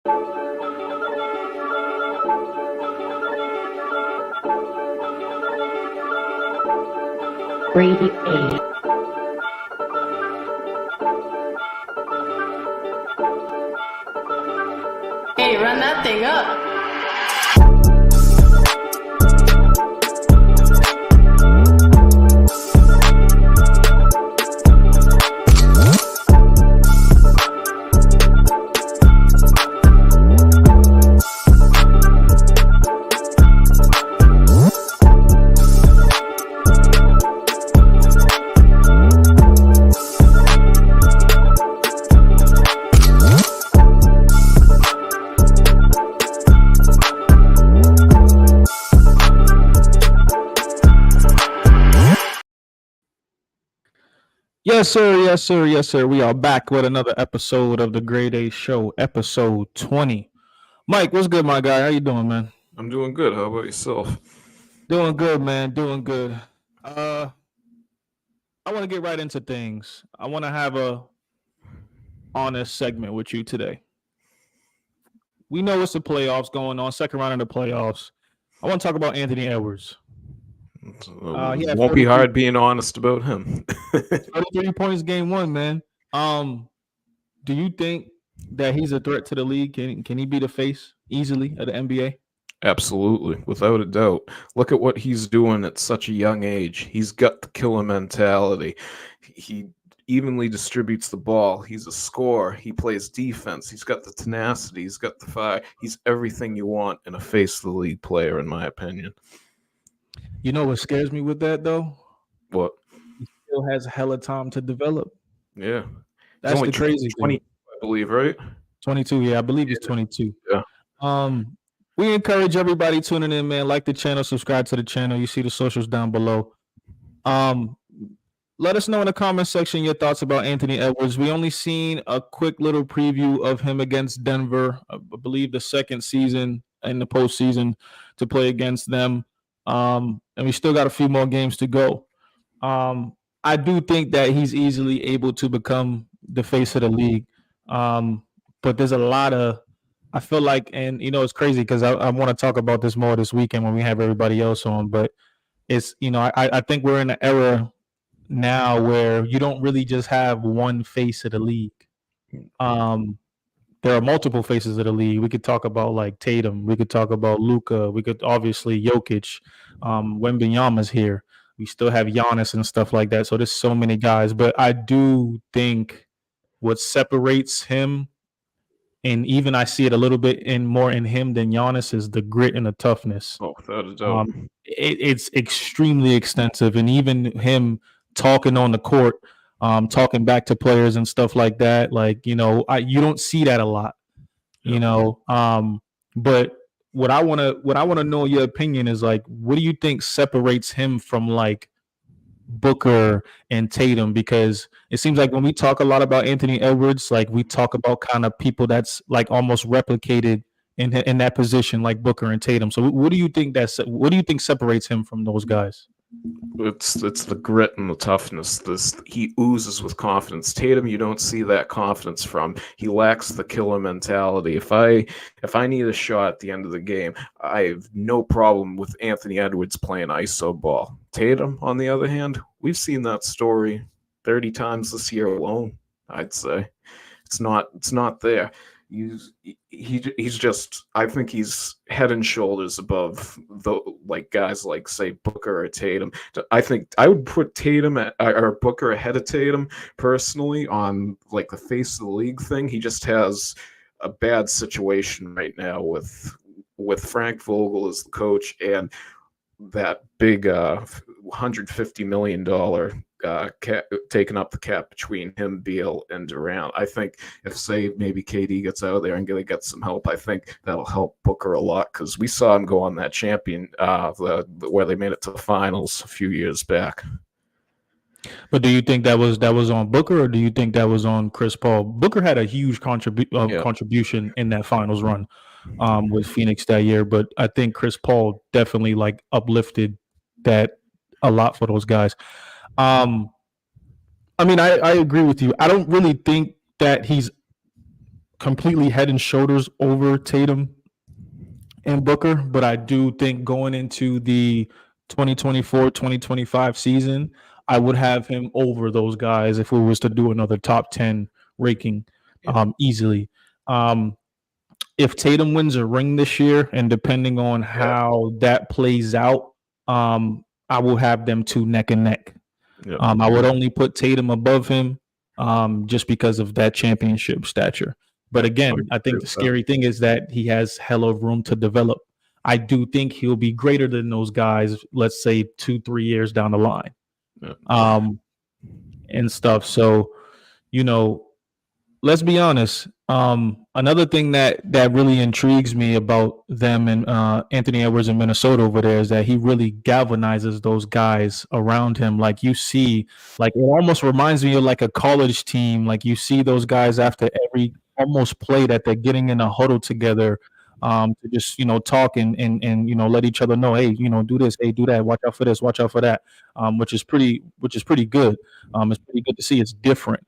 Brady A. Hey, run that thing up. Yes, sir. Yes, sir. Yes, sir. We are back with another episode of the Grade A Show, episode 20. Mike, what's good, my guy? How you doing, man? I'm doing good. How about yourself? Doing good, man. Doing good. I want to get right into things. I want to have a honest segment with you today. We know it's the playoffs going on, second round of the playoffs. I want to talk about Anthony Edwards. It won't be hard being honest about him. 33 points game one, man. Do you think that he's a threat to the league? Can he be the face easily of the NBA? Absolutely, without a doubt. Look at what he's doing at such a young age. He's got the killer mentality. He evenly distributes the ball. He's a scorer. He plays defense. He's got the tenacity. He's got the fire. He's everything you want in a face of the league player, in my opinion. You know what scares me with that, though? What? He still has a hella time to develop. Yeah. That's the crazy 20, thing. I believe, right? 22, yeah. I believe he's 22. Yeah. We encourage everybody tuning in, man. Like the channel, subscribe to the channel. You see the socials down below. Let us know in the comment section your thoughts about Anthony Edwards. We only seen a quick little preview of him against Denver. I believe the second season in the postseason to play against them. And we still got a few more games to go. I do think that he's easily able to become the face of the league. But there's a lot of, I feel like, and it's crazy because I want to talk about this more this weekend when we have everybody else on, but it's, I think we're in an era now where you don't really just have one face of the league. There are multiple faces of the league. We could talk about like Tatum. We could talk about Luka. We could obviously Jokic. Wembanyama's here. We still have Giannis and stuff like that. So there's so many guys. But I do think what separates him, and even I see it a little bit more in him than Giannis, is the grit and the toughness. Oh, without a doubt. It's extremely extensive. And even him talking on the court, talking back to players and stuff like that, like, you don't see that a lot, but what I want to know your opinion is, like, what do you think separates him from like Booker and Tatum? Because it seems like when we talk a lot about Anthony Edwards, like, we talk about kind of people that's like almost replicated in that position, like Booker and Tatum. So what do you think separates him from those guys? It's the grit and the toughness. He oozes with confidence. Tatum, you don't see that confidence from. He lacks the killer mentality. If I need a shot at the end of the game, I have no problem with Anthony Edwards playing iso ball. Tatum, on the other hand, we've seen that story 30 times this year alone. I'd say it's not there. He's just, I think he's head and shoulders above the guys like, say, Booker or Tatum. I think I would put Tatum or Booker ahead of Tatum personally on like the face of the league thing. He just has a bad situation right now with Frank Vogel as the coach and that big $150 million taking up the cap between him, Beal, and Durant. I think if, say, maybe KD gets out of there and gets some help, I think that'll help Booker a lot, because we saw him go on that champion where they made it to the finals a few years back. But do you think that was on Booker, or do you think that was on Chris Paul? Booker had a huge contribution in that finals run with Phoenix that year, but I think Chris Paul definitely like uplifted that a lot for those guys. I mean, I agree with you. I don't really think that he's completely head and shoulders over Tatum and Booker, but I do think going into the 2024-2025 season, I would have him over those guys if we was to do another top 10 ranking easily. If Tatum wins a ring this year, and depending on how that plays out, I will have them two neck and neck. I would only put Tatum above him just because of that championship stature. But again, I think the scary thing is that he has hella room to develop. I do think he'll be greater than those guys, let's say 2-3 years down the line, and stuff. So, let's be honest. Another thing that really intrigues me about them and Anthony Edwards in Minnesota over there is that he really galvanizes those guys around him. Like you see, like it almost reminds me of like a college team. Like you see those guys after every almost play that they're getting in a huddle together to just talk and let each other know, hey, do this, hey, do that, watch out for this, watch out for that, which is pretty good. It's pretty good to see. It's different.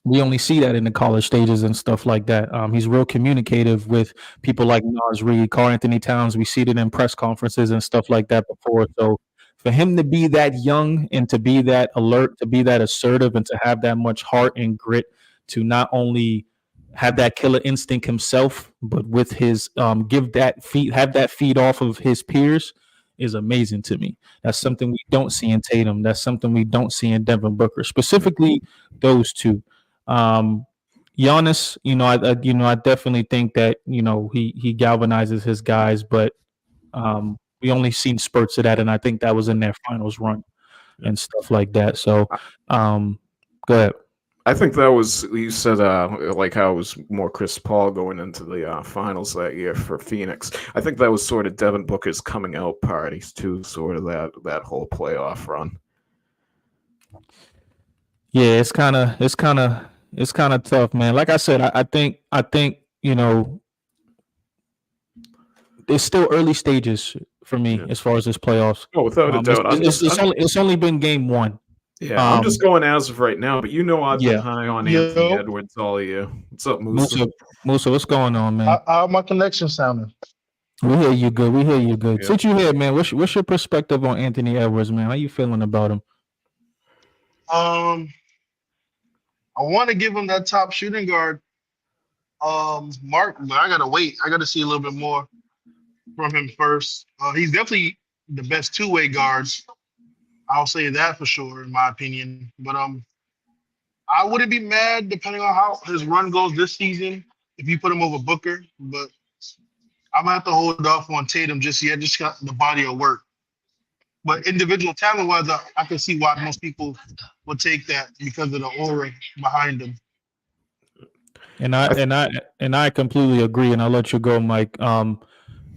We only see that in the college stages and stuff like that. He's real communicative with people like Nas Reed, Karl Anthony Towns. We see it in press conferences and stuff like that before. So for him to be that young and to be that alert, to be that assertive, and to have that much heart and grit, to not only have that killer instinct himself, but with his have that feed off of his peers, is amazing to me. That's something we don't see in Tatum. That's something we don't see in Devin Booker, specifically those two. Giannis, I definitely think that he galvanizes his guys, but we only seen spurts of that, and I think that was in their finals run and stuff like that. So, go ahead. I think that was, you said like how it was more Chris Paul going into the finals that year for Phoenix. I think that was sort of Devin Booker's coming out parties too, sort of that whole playoff run. Yeah, it's kind of tough, man. Like I said, I think it's still early stages for me as far as this playoffs. Oh, without a doubt. It's only been game one. Yeah, I'm just going as of right now, but I've been high on Anthony Edwards all year. What's up, Musa? Musa, what's going on, man? How my connection sounding? We hear you good. Since you here, man, what's your perspective on Anthony Edwards, man? How you feeling about him? I want to give him that top shooting guard mark, but I gotta wait. I gotta see a little bit more from him first. He's definitely the best two-way guards. I'll say that for sure, in my opinion. But I wouldn't be mad depending on how his run goes this season if you put him over Booker. But I'm gonna have to hold off on Tatum just yet. Just got the body of work. But individual talent-wise, I can see why most people would take that because of the aura behind him. And I completely agree, and I'll let you go, Mike.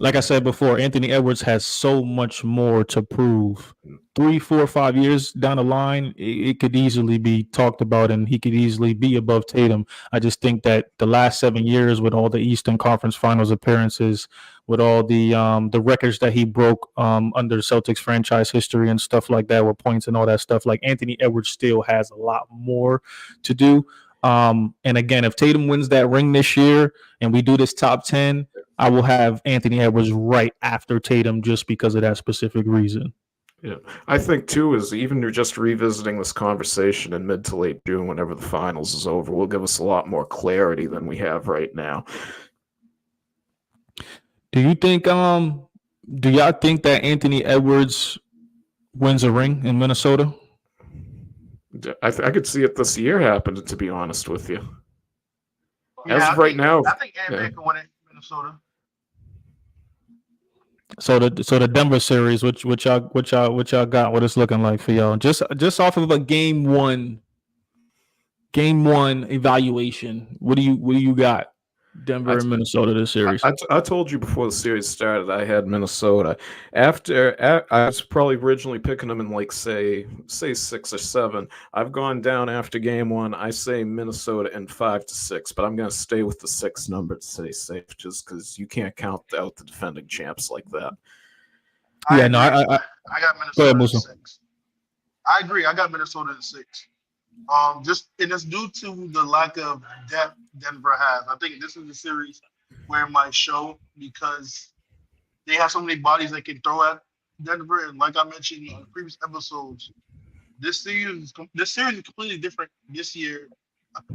Like I said before, Anthony Edwards has so much more to prove. 3, 4, 5 years down the line, it could easily be talked about, and he could easily be above Tatum. I just think that the last 7 years, with all the Eastern Conference Finals appearances, with all the records that he broke under Celtics franchise history and stuff like that, with points and all that stuff, like Anthony Edwards still has a lot more to do. And again, if Tatum wins that ring this year and we do this top 10, I will have Anthony Edwards right after Tatum just because of that specific reason. Yeah, I think too is even you're just revisiting this conversation in mid to late June, whenever the finals is over, will give us a lot more clarity than we have right now. Do you think? Do y'all think that Anthony Edwards wins a ring in Minnesota? I could see it this year happening, to be honest with you. Yeah, As of right now, I think Ant-Man can win it in Minnesota. So the Denver series, what y'all got? What it's looking like for y'all? Just off of a game one evaluation. What do you got? Denver and Minnesota this series. I told you before the series started I had Minnesota. After I was probably originally picking them in like say 6 or 7. I've gone down after game one. I say Minnesota in 5 to 6, but I'm going to stay with the 6 number to stay safe, just because you can't count out the defending champs like that. I got Minnesota in 6. I agree. I got Minnesota in 6. Just and it's due to the lack of depth Denver has. I think this is a series where it might show because they have so many bodies they can throw at Denver. And like I mentioned in previous episodes, this series is completely different this year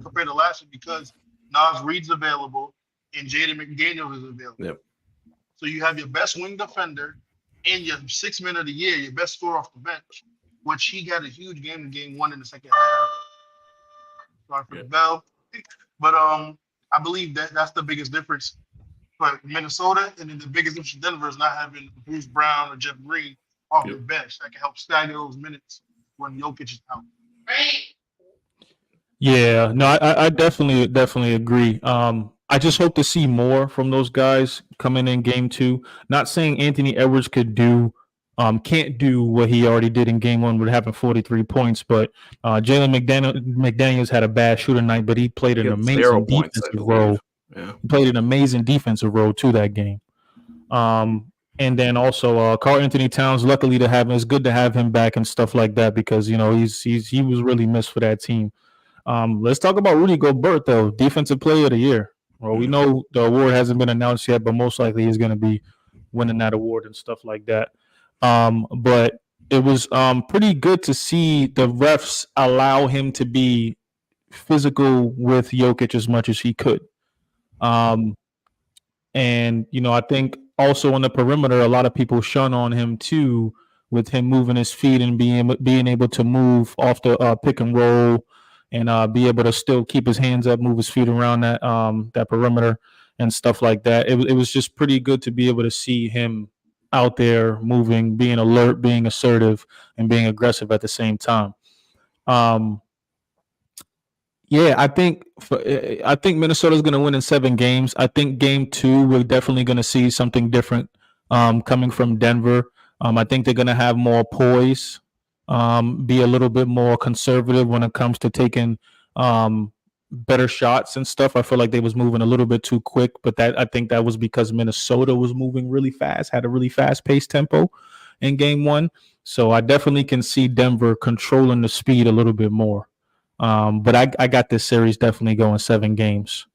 compared to last year because Nas Reed's available and Jaden McDaniels is available. Yep. So you have your best wing defender and your 6th man of the year, your best scorer off the bench, which he got a huge game in game 1 in the second half. Sorry for the bell. But I believe that's the biggest difference for Minnesota, and then the biggest difference for Denver is not having Bruce Brown or Jeff Green off the bench that can help stagger those minutes when Jokic is out. Yeah, no, I definitely agree. I just hope to see more from those guys coming in game 2. Not saying Anthony Edwards can't do what he already did in game 1 with having 43 points, but Jalen McDaniels had a bad shooting night, but he played an amazing defensive role. Yeah. He played an amazing defensive role to that game. And then also Karl Anthony Towns, luckily it's good to have him back and stuff like that because he was really missed for that team. Let's talk about Rudy Gobert though, Defensive Player of the Year. Well, we know the award hasn't been announced yet, but most likely he's going to be winning that award and stuff like that. But it was pretty good to see the refs allow him to be physical with Jokic as much as he could. And I think also on the perimeter, a lot of people shun on him too, with him moving his feet and being able to move off the pick and roll and be able to still keep his hands up, move his feet around that perimeter and stuff like that. It was just pretty good to be able to see him out there moving, being alert, being assertive, and being aggressive at the same time. Yeah, I think Minnesota's going to win in 7 games. I think game 2 we're definitely going to see something different coming from Denver. I think they're going to have more poise, be a little bit more conservative when it comes to taking better shots and stuff. I feel like they was moving a little bit too quick, but I think that was because Minnesota was moving really fast, had a really fast-paced tempo in game 1. So I definitely can see Denver controlling the speed a little bit more. But I got this series definitely going 7 games.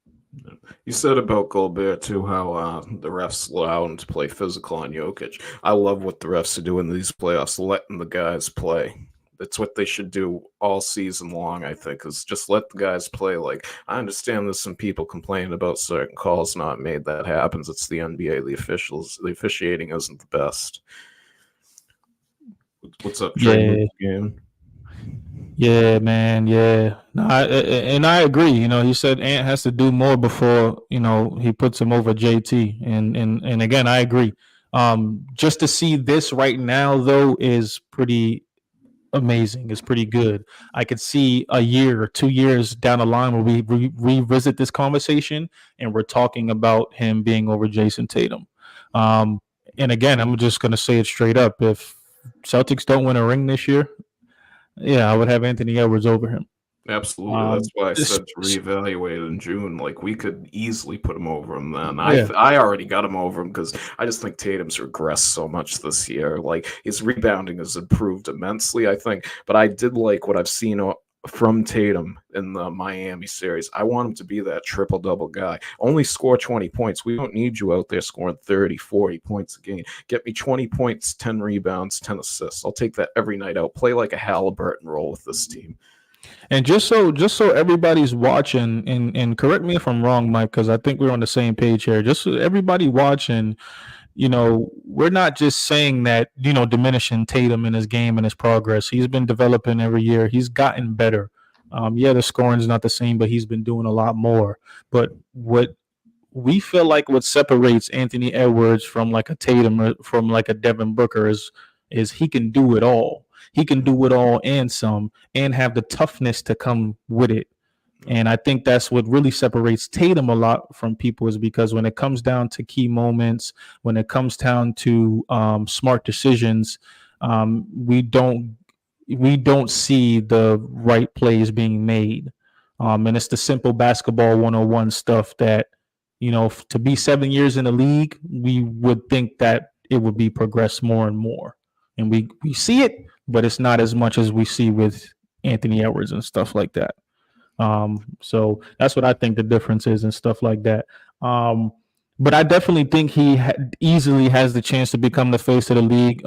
You said about Gobert too, how the refs allow him to play physical on Jokic. I love what the refs are doing in these playoffs, letting the guys play. That's what they should do all season long, I think, is just let the guys play. Like, I understand there's some people complaining about certain calls not made. That happens. It's the NBA. The officiating isn't the best. What's up, Trey? Game? Yeah, man. Yeah. No, I agree. He said Ant has to do more before, he puts him over JT. And again, I agree. Just to see this right now, though, is pretty amazing. It's pretty good. I could see a year or 2 years down the line where we revisit this conversation and we're talking about him being over Jason Tatum. And again, I'm just going to say it straight up. If Celtics don't win a ring this year, yeah, I would have Anthony Edwards over him. Absolutely. That's why I said to reevaluate in June. Like, we could easily put him over him then. I already got him over him because I just think Tatum's regressed so much this year. Like, his rebounding has improved immensely, I think. But I did like what I've seen from Tatum in the Miami series. I want him to be that triple-double guy. Only score 20 points. We don't need you out there scoring 30, 40 points a game. Get me 20 points, 10 rebounds, 10 assists. I'll take that every night out. Play like a Halliburton role with this team. And just so everybody's watching, and correct me if I'm wrong, Mike, because I think we're on the same page here. Just so everybody watching, we're not just saying that, diminishing Tatum in his game and his progress. He's been developing every year. He's gotten better. The scoring is not the same, but he's been doing a lot more. But what we feel like what separates Anthony Edwards from like a Tatum or from like a Devin Booker is he can do it all. He can do it all and some, and have the toughness to come with it. And I think that's what really separates Tatum a lot from people, is because when it comes down to key moments, when it comes down to smart decisions, we don't see the right plays being made. And it's the simple basketball 101 stuff that, to be 7 years in the league, we would think that it would be progressed more and more. And we see it, but it's not as much as we see with Anthony Edwards and stuff like that. So that's what I think the difference is and stuff like that. But I definitely think he easily has the chance to become the face of the league.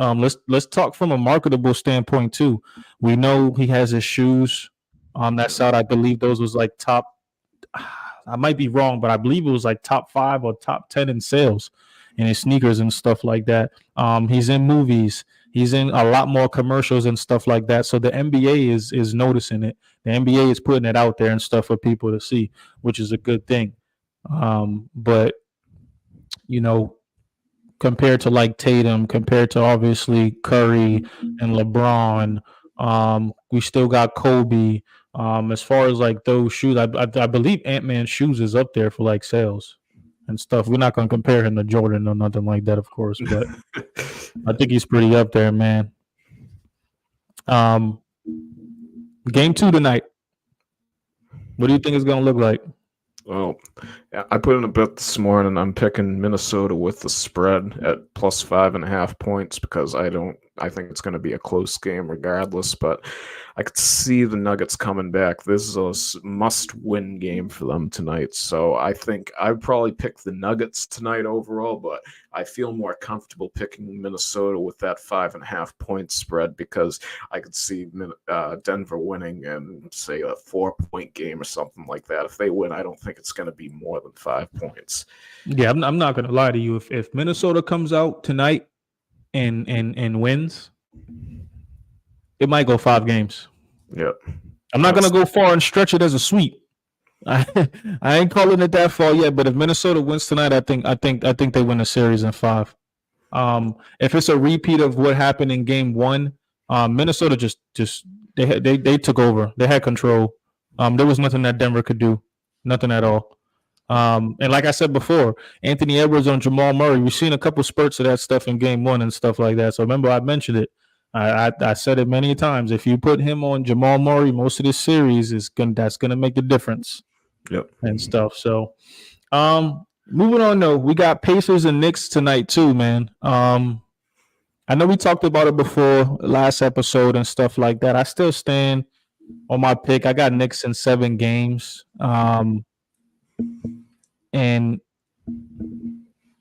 Let's talk from a marketable standpoint too. We know he has his shoes. That's out. I believe those was like top. I might be wrong, but I believe it was like top 5 or top 10 in sales in his sneakers and stuff like that. He's in movies. He's in a lot more commercials and stuff like that. So the NBA is noticing it. The NBA is putting it out there and stuff for people to see, which is a good thing. But you know, compared to like Tatum, compared to obviously Curry and LeBron, we still got Kobe. As far as like those shoes, I believe Ant-Man's shoes is up there for like sales and stuff. We're not gonna compare him to Jordan or nothing like that, of course, but I think he's pretty up there, man. Game 2 tonight. What do you think it's gonna look like? Well, I put in a bet this morning. I'm picking Minnesota with the spread at plus 5.5 points because I think it's going to be a close game regardless, but I could see the Nuggets coming back. This is a must-win game for them tonight, so I think I'd probably pick the Nuggets tonight overall, but I feel more comfortable picking Minnesota with that 5.5 point spread because I could see Denver winning and say a 4-point game or something like that. If they win, I don't think it's going to be more than 5 points. Yeah, I'm not going to lie to you. If Minnesota comes out tonight and wins, it might go 5 games. Yep. I'm not going to go far and stretch it as a sweep. I ain't calling it that far yet, but if Minnesota wins tonight, I think they win the series in 5. If it's a repeat of what happened in game 1, Minnesota just they took over. They had control. There was nothing that Denver could do, nothing at all. And like I said before, Anthony Edwards on Jamal Murray, we've seen a couple spurts of that stuff in game 1 and stuff like that. So remember, I mentioned it. I said it many times. If you put him on Jamal Murray, most of this series that's gonna make the difference. Yep. And stuff. So, moving on though, we got Pacers and Knicks tonight too, man. I know we talked about it before last episode and stuff like that. I still stand on my pick. I got Knicks in 7 games. And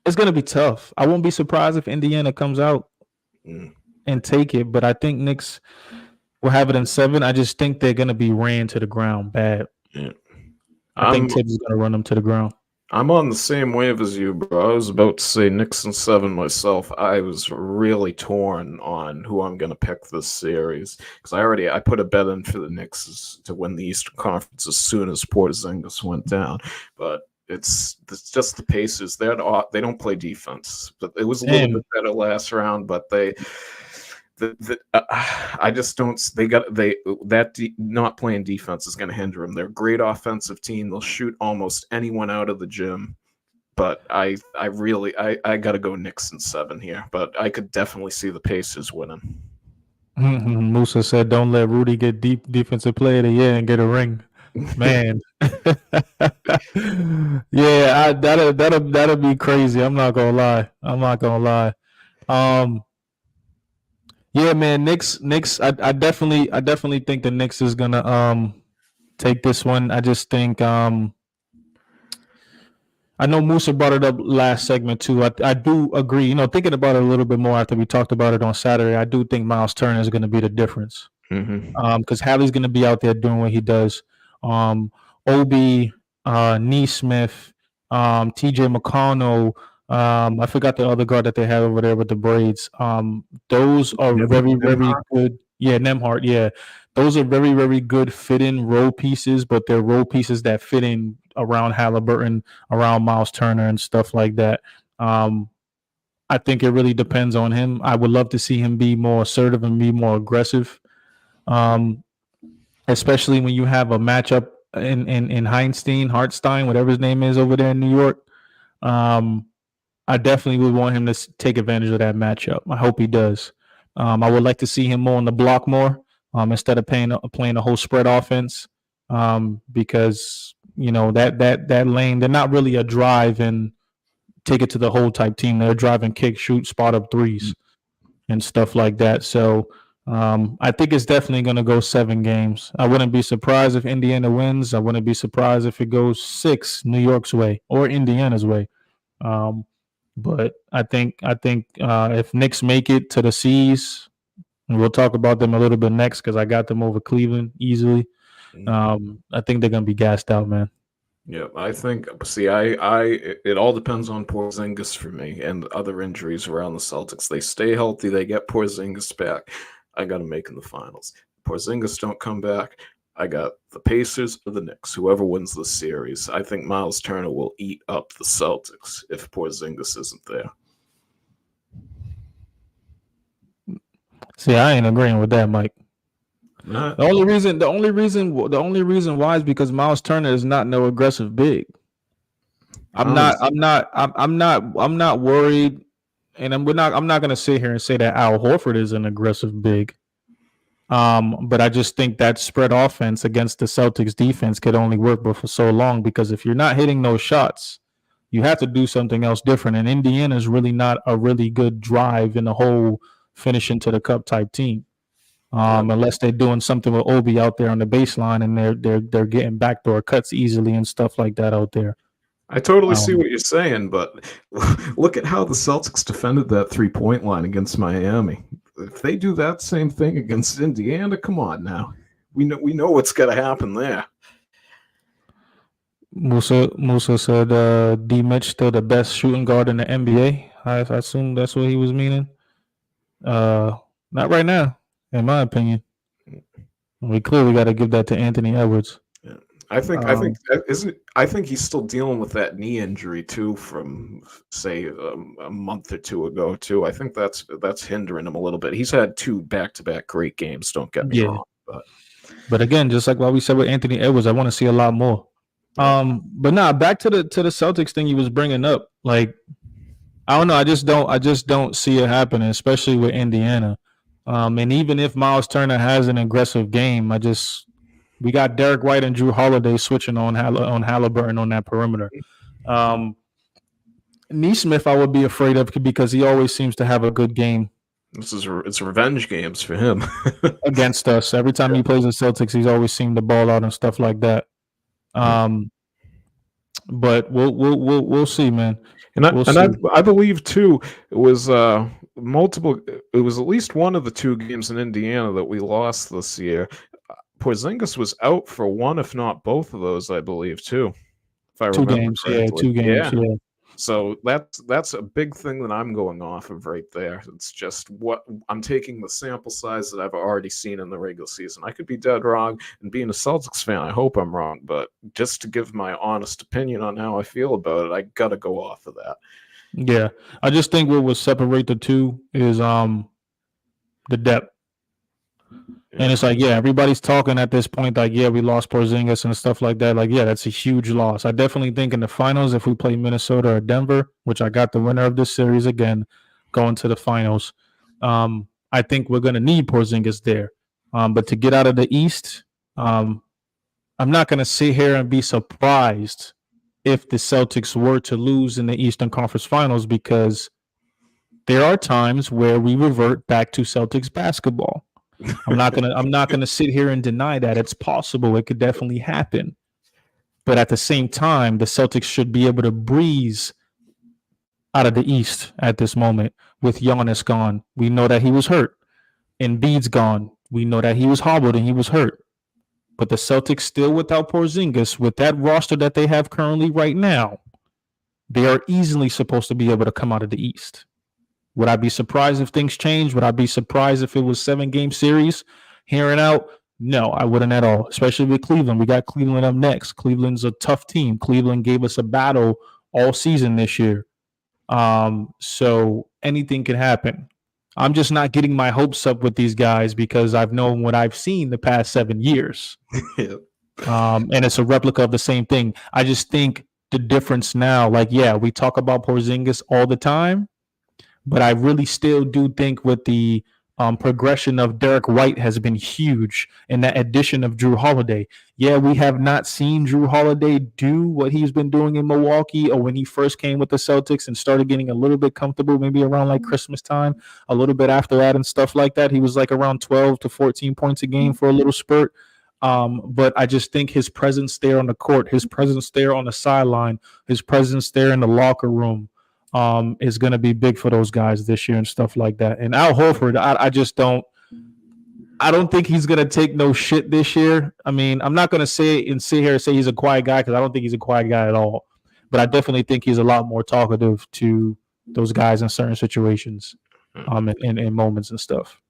it's gonna be tough. I won't be surprised if Indiana comes out and take it, but I think Knicks will have it in 7. I just think they're gonna be ran to the ground bad. Yeah. I think Tibbs is going to run them to the ground. I'm on the same wave as you, bro. I was about to say Knicks in 7 myself. I was really torn on who I'm going to pick this series because I put a bet in for the Knicks to win the Eastern Conference as soon as Porzingis went down. But it's just the Pacers. They don't play defense. But it was a little bit better last round, but I just don't. Not playing defense is going to hinder them. They're a great offensive team. They'll shoot almost anyone out of the gym. But I got to go Knicks in 7 here. But I could definitely see the Pacers winning. Musa said, "Don't let Rudy get defensive player of the year and get a ring." Man, yeah, that'll be crazy. I'm not gonna lie. Yeah, man, Knicks. I definitely think the Knicks is gonna take this one. I just think I know Musa brought it up last segment too. I do agree. Thinking about it a little bit more after we talked about it on Saturday, I do think Miles Turner is going to be the difference. Because Hallie's going to be out there doing what he does. Obi, Neesmith, T.J. McConnell. I forgot the other guard that they have over there with the braids. Those are very, very good. Yeah, Nembhard. Yeah, those are very, very good fit-in role pieces, but they're role pieces that fit in around Halliburton, around Miles Turner, and stuff like that. I think it really depends on him. I would love to see him be more assertive and be more aggressive, especially when you have a matchup in Hartstein, whatever his name is over there in New York. I definitely would want him to take advantage of that matchup. I hope he does. I would like to see him more on the block more instead of playing a whole spread offense because that lane, they're not really a drive and take it to the hole type team. They're a drive and kick, shoot, spot up threes and stuff like that. So I think it's definitely going to go 7 games. I wouldn't be surprised if Indiana wins. I wouldn't be surprised if it goes 6 New York's way or Indiana's way. Um, but I think if Knicks make it to the C's, and we'll talk about them a little bit next because I got them over Cleveland easily. I think they're going to be gassed out, man. Yeah, I think. See, it all depends on Porzingis for me and other injuries around the Celtics. They stay healthy, they get Porzingis back. I got them making the finals. Porzingis don't come back. I got the Pacers or the Knicks. Whoever wins the series, I think Miles Turner will eat up the Celtics if Porzingis isn't there. See, I ain't agreeing with that, Mike. Not, The only reason why is because Miles Turner is not no aggressive big. I'm not worried, and I'm not gonna sit here and say that Al Horford is an aggressive big. But I just think that spread offense against the Celtics defense could only work for so long because if you're not hitting those shots, you have to do something else different. And Indiana is really not a really good drive in the whole finish into the cup type team. Unless they're doing something with Obi out there on the baseline and they're getting backdoor cuts easily and stuff like that out there. I totally see what you're saying, but look at how the Celtics defended that 3-point line against Miami. If they do that same thing against Indiana, come on now. We know what's got to happen there. Musa said D Mitch still the best shooting guard in the NBA. I assume that's what he was meaning. Not right now, in my opinion. We clearly got to give that to Anthony Edwards. Yeah. I think he's still dealing with that knee injury too from say a month or two ago too. I think that's hindering him a little bit. He's had 2 back-to-back great games. Don't get me wrong, but again, just like what we said with Anthony Edwards, I want to see a lot more. But back to the Celtics thing you was bringing up. Like, I don't know. I just don't see it happening, especially with Indiana. And even if Miles Turner has an aggressive game, we got Derek White and Drew Holiday switching on Halliburton on that perimeter. Neesmith, I would be afraid of because he always seems to have a good game. It's revenge games for him against us. Every time he plays the Celtics, he's always seemed to ball out and stuff like that. But we'll see, man. I believe too it was multiple. It was at least one of the 2 games in Indiana that we lost this year. Porzingis was out for one, if not both of those, I believe too. If I remember 2 games, correctly. 2 games, yeah. So that's a big thing that I'm going off of right there. It's just what I'm taking the sample size that I've already seen in the regular season. I could be dead wrong, and being a Celtics fan, I hope I'm wrong. But just to give my honest opinion on how I feel about it, I gotta go off of that. Yeah, I just think what will separate the 2 is the depth. And it's like, yeah, everybody's talking at this point, like, yeah, we lost Porzingis and stuff like that. Like, yeah, that's a huge loss. I definitely think in the finals, if we play Minnesota or Denver, which I got the winner of this series again, going to the finals, I think we're going to need Porzingis there. But to get out of the East, I'm not going to sit here and be surprised if the Celtics were to lose in the Eastern Conference Finals because there are times where we revert back to Celtics basketball. I'm not gonna sit here and deny that it's possible. It could definitely happen, but at the same time, the Celtics should be able to breeze out of the East at this moment. With Giannis gone, we know that he was hurt. Embiid's gone, we know that he was hobbled and he was hurt. But the Celtics still without Porzingis, with that roster that they have currently right now, they are easily supposed to be able to come out of the East. Would I be surprised if things changed? Would I be surprised if it was 7-game series here and out? No, I wouldn't at all, especially with Cleveland. We got Cleveland up next. Cleveland's a tough team. Cleveland gave us a battle all season this year. So anything can happen. I'm just not getting my hopes up with these guys because I've known what I've seen the past 7 years. Yep. And it's a replica of the same thing. I just think the difference now, like, yeah, we talk about Porzingis all the time, but I really still do think with the progression of Derek White has been huge, and that addition of Drew Holiday. Yeah, we have not seen Drew Holiday do what he's been doing in Milwaukee or when he first came with the Celtics and started getting a little bit comfortable, maybe around like Christmas time, a little bit after that and stuff like that. He was like around 12 to 14 points a game for a little spurt. But I just think his presence there on the court, his presence there on the sideline, his presence there in the locker room is going to be big for those guys this year and stuff like that. And Al Horford, I don't think he's going to take no shit this year. I mean, I'm not going to sit here and say he's a quiet guy because I don't think he's a quiet guy at all. But I definitely think he's a lot more talkative to those guys in certain situations, in moments and stuff.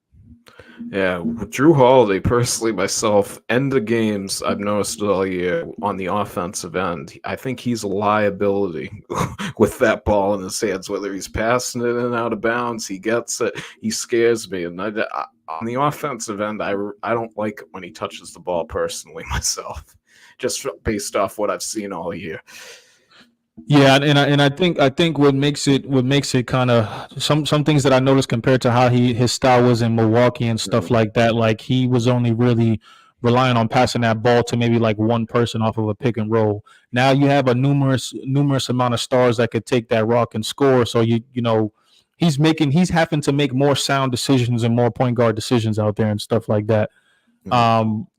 Yeah, with Drew Holiday, personally, myself, end of games, I've noticed all year on the offensive end, I think he's a liability with that ball in his hands, whether he's passing it in and out of bounds, he gets it, he scares me. And on the offensive end, I don't like it when he touches the ball personally myself, just based off what I've seen all year. Yeah, and I think what makes it kind of some things that I noticed compared to how his style was in Milwaukee and stuff like that, like he was only really relying on passing that ball to maybe like one person off of a pick and roll. Now you have a numerous amount of stars that could take that rock and score. So you know he's having to make more sound decisions and more point guard decisions out there and stuff like that.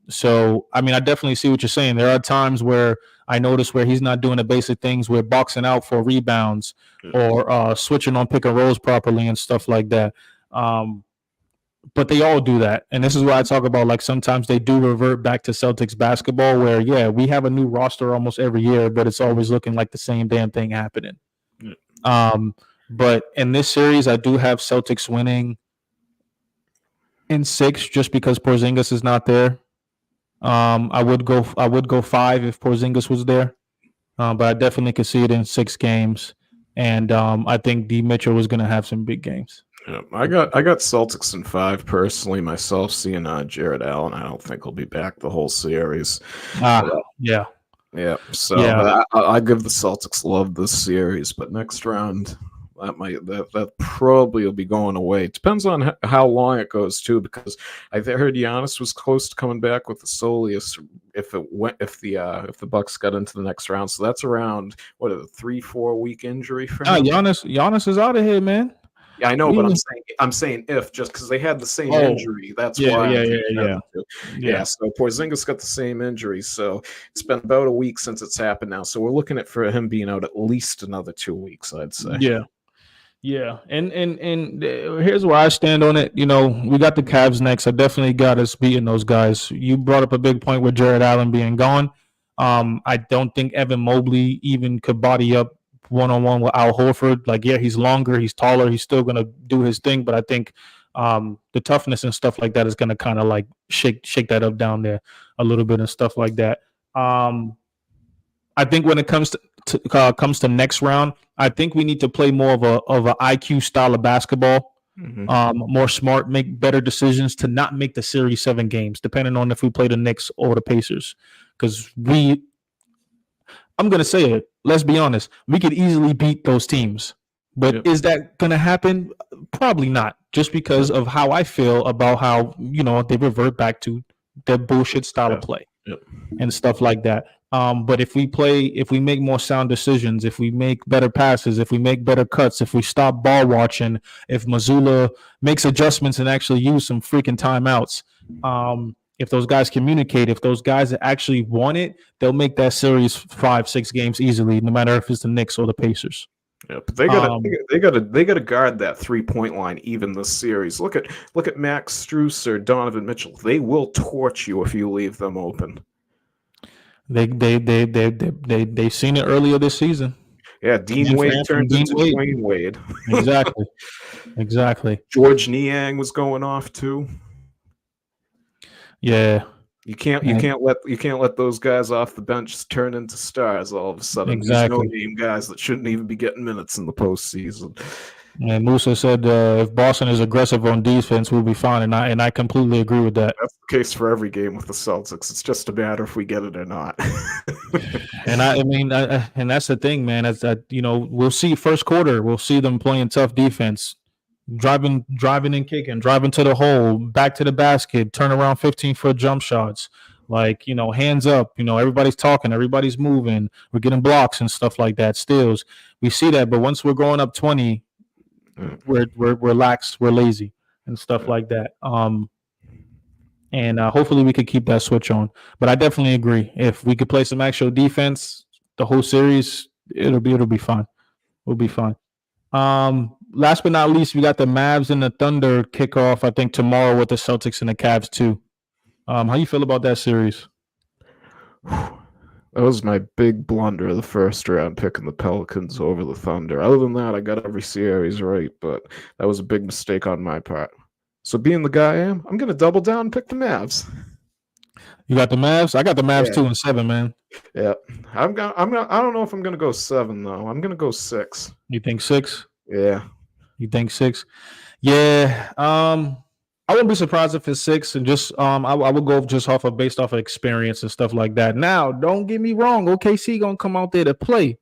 So, I mean, I definitely see what you're saying. There are times where I notice where he's not doing the basic things. We're boxing out for rebounds or switching on pick and rolls properly and stuff like that. But they all do that. And this is why I talk about, like, sometimes they do revert back to Celtics basketball where, yeah, we have a new roster almost every year, but it's always looking like the same damn thing happening. But in this series, I do have Celtics winning in 6 just because Porzingis is not there. I would go 5 if Porzingis was there, but I definitely could see it in 6 games, and I think D. Mitchell was going to have some big games. Yeah, I got Celtics in 5 personally myself. Seeing Jared Allen, I don't think he'll be back the whole series. Yeah. So yeah. I give the Celtics love this series, but next round. That probably will be going away. It depends on how long it goes too, because I heard Giannis was close to coming back with the soleus if the Bucks got into the next round. So that's around a 3-4 week injury for him. Giannis is out of here, man. Yeah, I know, but I'm saying if, just because they had the same injury, that's why. Yeah. So Porzingis got the same injury, so it's been about a week since it's happened now. So we're looking for him being out at least another 2 weeks, I'd say. Yeah, and here's where I stand on it. You know, we got the Cavs next. I definitely got us beating those guys. You brought up a big point with Jared Allen being gone. I don't think Evan Mobley even could body up one-on-one with Al Horford. Like, yeah, he's longer, he's taller, he's still gonna do his thing, but I think the toughness and stuff like that is gonna kind of like shake that up down there a little bit and stuff like that. I think when it comes to next round, I think we need to play more of a IQ style of basketball, more smart, make better decisions to not make the series 7 games, depending on if we play the Knicks or the Pacers. Because I'm going to say it, let's be honest, we could easily beat those teams. But is that going to happen? Probably not, just because of how I feel about how, they revert back to their bullshit style of play and stuff like that. But if we make more sound decisions, if we make better passes, if we make better cuts, if we stop ball watching, if Mazzulla makes adjustments and actually use some freaking timeouts, if those guys communicate, if those guys that actually want it, they'll make that series 5-6 games easily, no matter if it's the Knicks or the Pacers. Yeah, but they gotta guard that 3-point line even this series. Look at Max Strus or Donovan Mitchell. They will torch you if you leave them open. They've seen it earlier this season. Yeah, Dean Wade turned into Dwayne Wade. Exactly. George Niang was going off too. Yeah. You can't let those guys off the bench turn into stars all of a sudden. Exactly. These no-name guys that shouldn't even be getting minutes in the postseason. And Musa said, if Boston is aggressive on defense, we'll be fine, and I completely agree with that. That's the case for every game with the Celtics. It's just a matter if we get it or not. And I mean, and that's the thing, man. Is that we'll see first quarter, we'll see them playing tough defense. driving and kicking, driving to the hole, back to the basket, turn around 15-foot jump shots. Like, hands up, everybody's talking, everybody's moving, we're getting blocks and stuff like that, steals. We see that, but once we're going up 20, we're lax, we're lazy and stuff like that. And hopefully we could keep that switch on. But I definitely agree. If we could play some actual defense the whole series, it'll be fine. We'll be fine. Last but not least, we got the Mavs and the Thunder kickoff, I think, tomorrow with the Celtics and the Cavs too. How you feel about that series? That was my big blunder of the first round, picking the Pelicans over the Thunder. Other than that, I got every series right, but that was a big mistake on my part. So being the guy I am, I'm going to double down and pick the Mavs. You got the Mavs? I got the Mavs 2 and 7, man. Yeah. I don't know if I'm going to go 7 though. I'm going to go 6. You think 6? Yeah. You think 6? Yeah. I wouldn't be surprised if it's 6, and just I would go just based off of experience and stuff like that. Now, don't get me wrong, OKC gonna come out there to play,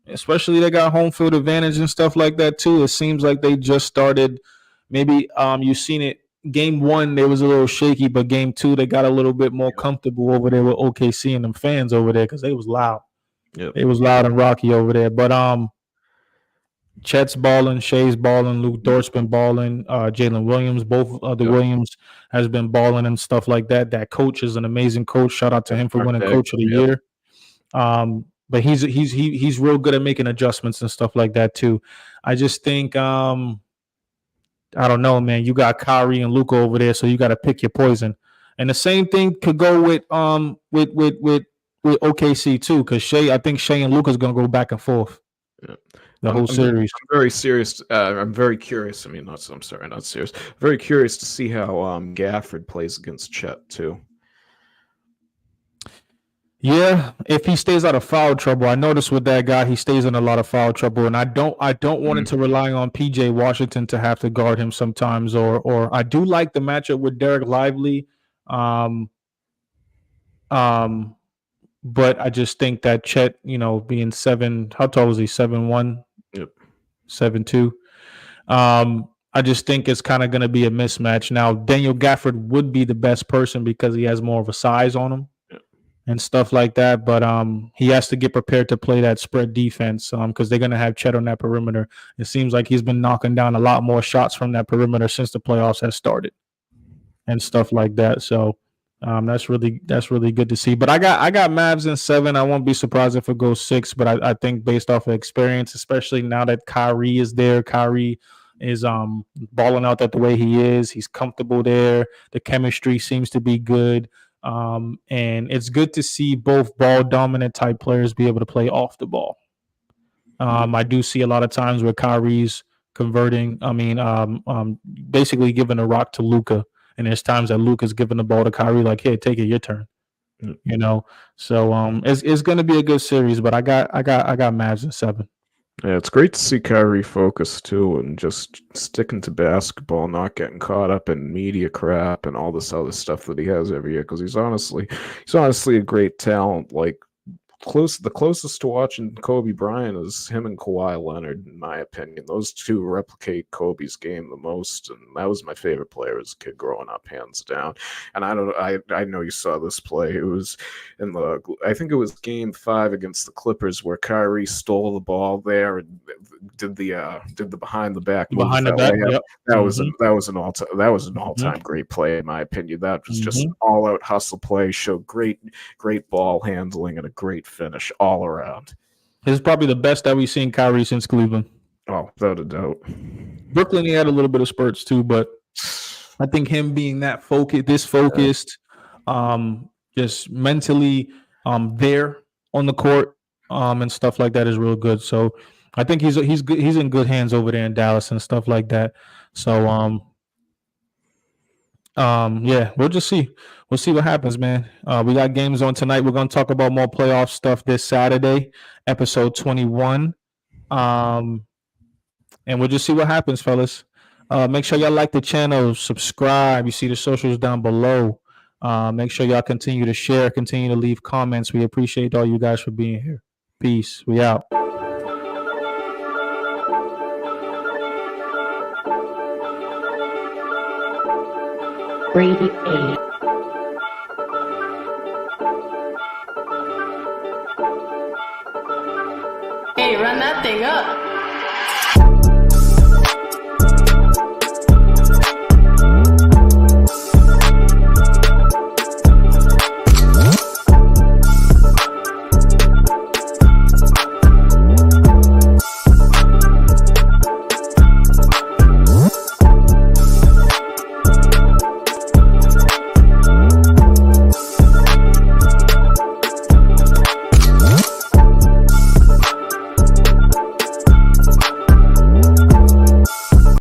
especially they got home field advantage and stuff like that too. It seems like they just started. Maybe you've seen it. Game 1 they was a little shaky, but game 2 they got a little bit more comfortable over there with OKC and them fans over there because they was loud. Yep. It was loud and rocky over there, but Chet's balling, Shea's balling, Luke Dort's been balling, Jalen Williams, both of the Williams has been balling and stuff like that. That coach is an amazing coach. Shout out to him for winning Coach of the Year. But he's real good at making adjustments and stuff like that too. I just think I don't know, man. You got Kyrie and Luka over there, so you got to pick your poison. And the same thing could go with OKC too, because I think Shea and Luka's gonna go back and forth. Yeah. The whole series. I'm very serious. I'm very curious. I mean, not serious. Very curious to see how Gafford plays against Chet too. Yeah, if he stays out of foul trouble, I noticed with that guy, he stays in a lot of foul trouble, and I don't want him to rely on PJ Washington to have to guard him sometimes. Or I do like the matchup with Derek Lively, but I just think that Chet, being 7, how tall was he? 7'1", Yep, 7'2". I just think it's kind of going to be a mismatch. Now, Daniel Gafford would be the best person because he has more of a size on him. And stuff like that, but he has to get prepared to play that spread defense because they're going to have Chet on that perimeter. It seems like he's been knocking down a lot more shots from that perimeter since the playoffs has started and stuff like that. So that's really good to see. But I got Mavs in 7. I won't be surprised if it goes 6, but I think based off of experience, especially now that Kyrie is there, Kyrie is balling out that the way he is. He's comfortable there. The chemistry seems to be good. And it's good to see both ball dominant type players be able to play off the ball. I do see a lot of times where Kyrie's converting. Basically giving a rock to Luka, and there's times that Luka's giving the ball to Kyrie, like, "Hey, take it, your turn." So it's going to be a good series. But I got Mavs in 7. Yeah, it's great to see Kyrie focus too and just sticking to basketball, not getting caught up in media crap and all this other stuff that he has every year. Because he's honestly a great talent. Like the closest to watching Kobe Bryant is him and Kawhi Leonard, in my opinion. Those two replicate Kobe's game the most, and that was my favorite player as a kid growing up, hands down. And I know you saw this play. It was I think it was Game 5 against the Clippers where Kyrie stole the ball there and did the behind the back move. Yep. That was an all-time great play in my opinion. That was just an all-out hustle play. Showed great ball handling and a great finish all around. This is probably the best that we've seen Kyrie since Cleveland. Oh, without a doubt. Brooklyn, he had a little bit of spurts too, but I think him being that focused, just mentally there on the court and stuff like that is real good. So I think he's good. He's in good hands over there in Dallas and stuff like that. So yeah, we'll just see. We'll see what happens, man. We got games on tonight. We're going to talk about more playoff stuff this Saturday, episode 21. And we'll just see what happens, fellas. Make sure y'all like the channel, subscribe. You see the socials down below. Make sure y'all continue to share, continue to leave comments. We appreciate all you guys for being here. Peace. We out. Brady A. Hey, run that thing up.